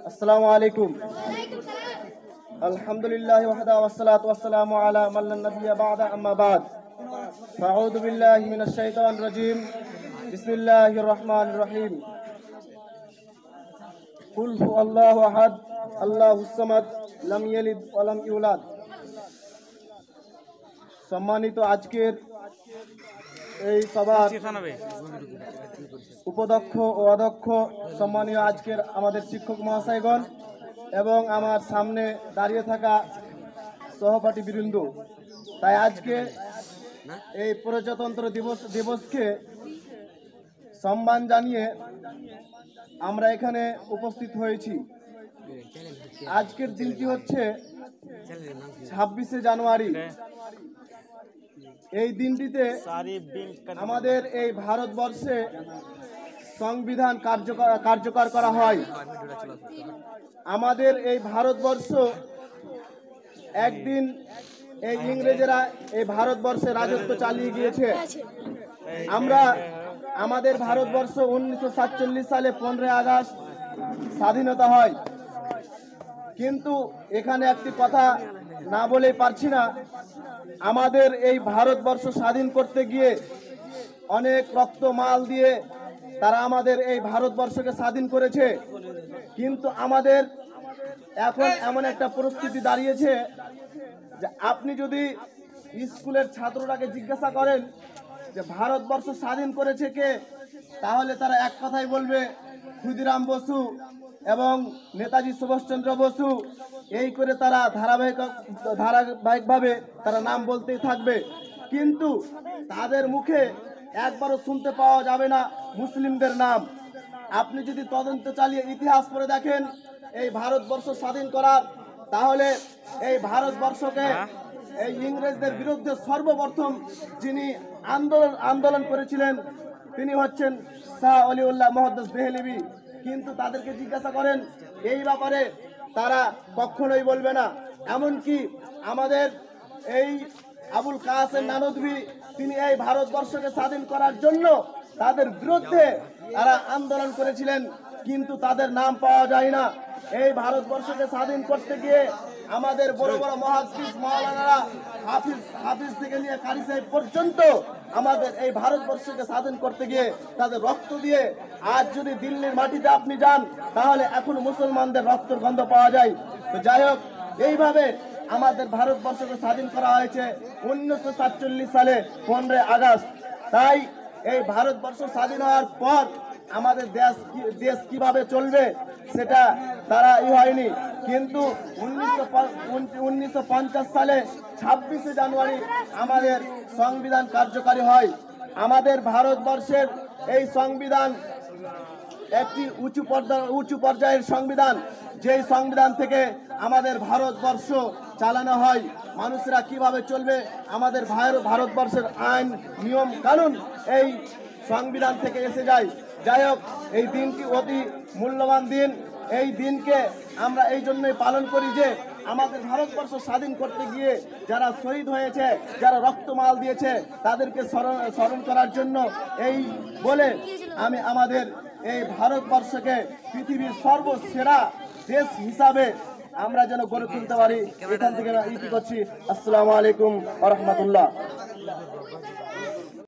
আসসালামু আলাইকুম। আলহামদুলিল্লাহি ওয়াহদা ওয়াসসালাতু ওয়াসসালামু আলা মান লা নাবিয়্যা বা'দা আম্মা বা'দ। আউযু বিল্লাহি মিনাশ শাইতানির রাজীম। বিসমিল্লাহির রহমানির রহিম। কুল হুয়াল্লাহু আহাদ, আল্লাহুস সামাদ, লাম ইয়ালিদ ওয়া লাম ইউলাদ। সম্মানিত আজকের এই সভার উপদক্ষ ও অধ্যক্ষ, সম্মানীয় আজকের আমাদের শিক্ষক মহাশয়গণ এবং আমার সামনে দাঁড়িয়ে থাকা সহপাঠী বৃন্দ, তাই আজকে এই প্রজাতন্ত্র দিবসকে সম্মান জানিয়ে আমরা এখানে উপস্থিত হয়েছি। আজকের দিনটি হচ্ছে 26শে জানুয়ারি। এই দিনটিতে আমাদের এই ভারতবর্ষে সংবিধান কার্যকর করা হয়। আমাদের এই ভারতবর্ষ একদিন এই ইংরেজেরা এই ভারতবর্ষে রাজত্ব চালিয়ে গিয়েছে। আমাদের ভারতবর্ষ 1947 সালে 15 আগস্ট স্বাধীনতা হয়। কিন্তু এখানে একটি কথা না বলেই পারছি না, আমাদের এই ভারতবর্ষ স্বাধীন করতে গিয়ে অনেক রক্ত মাল দিয়ে তারা আমাদের এই ভারতবর্ষকে স্বাধীন করেছে। কিন্তু আমাদের এখন এমন একটা পরিস্থিতি দাঁড়িয়েছে যে আপনি যদি স্কুলের ছাত্রটাকে জিজ্ঞাসা করেন যে ভারতবর্ষ স্বাধীন করেছে কে, তাহলে তারা এক কথাই বলবে ক্ষুদিরাম বসু এবং নেতাজি সুভাষচন্দ্র বসু। এই করে তারা ধারাবাহিকভাবে তারা নাম বলতেই থাকবে, কিন্তু তাদের মুখে একবারও শুনতে পাওয়া যাবে না মুসলিমদের নাম। আপনি যদি তদন্ত চালিয়ে ইতিহাস পড়ে দেখেন এই ভারতবর্ষ স্বাধীন করার, তাহলে এই ভারতবর্ষকে এই ইংরেজদের বিরুদ্ধে সর্বপ্রথম যিনি আন্দোলন করেছিলেন তিনি হচ্ছেন শাহ অলিউল্লাহ মুহাদ্দিস দেহলভী। কিন্তু তাদেরকে জিজ্ঞাসা করেন এই ব্যাপারে, তারা কখনোই বলবে না। এমনকি আমাদের এই আবুল কাসেম নানদভী, তিনি এই ভারতবর্ষকে স্বাধীন করার জন্য তাদের বিরুদ্ধে তারা আন্দোলন করেছিলেন, কিন্তু তাদের নাম পাওয়া যায় না। এই ভারতবর্ষকে স্বাধীন করতে গিয়ে আমাদের বড় বড় মুহাদ্দিস মাওলানারা, হাফিজ থেকে নিয়ে কারি সাহেব পর্যন্ত আমাদের এই ভারতবর্ষকে স্বাধীন করতে গিয়ে তাদের রক্ত দিয়ে, আজ যদি দিল্লির মাটিতে আপনি যান তাহলে এখন মুসলমানদের রক্তের গন্ধ পাওয়া যায়। তো যাই হোক, এইভাবে আমাদের ভারতবর্ষকে স্বাধীন করা হয়েছে 1947 সালে 15 আগস্ট। তাই এই ভারতবর্ষ স্বাধীন হওয়ার পর আমাদের দেশ কিভাবে চলবে সেটা তারা হয়নি। কিন্তু 1950 সালে 26শে জানুয়ারি আমাদের সংবিধান কার্যকারী হয়। আমাদের ভারতবর্ষের এই সংবিধান একটি উঁচু পর্যায়ের সংবিধান, যেই সংবিধান থেকে আমাদের ভারতবর্ষ চালানো হয়। মানুষরা কিভাবে চলবে, আমাদের ভারতবর্ষের আইন নিয়ম কানুন এই সংবিধান থেকে এসে যায়। যাই হোক, এই দিনটি অতি মূল্যবান দিন। এই দিনকে আমরা এই জন্যই পালন করি যে আমাদের ভারতবর্ষ স্বাধীন করতে গিয়ে যারা শহীদ হয়েছে, যারা রক্তমাল দিয়েছে, তাদেরকে স্মরণ করার জন্য এই বলে আমি আমাদের এই ভারতবর্ষকে পৃথিবীর সর্বসেরা দেশ হিসাবে আমরা যেন গড়ে তুলতে পারি, এখান থেকে ইতি করছি। আসসালামু আলাইকুম ওয়া রাহমাতুল্লাহ।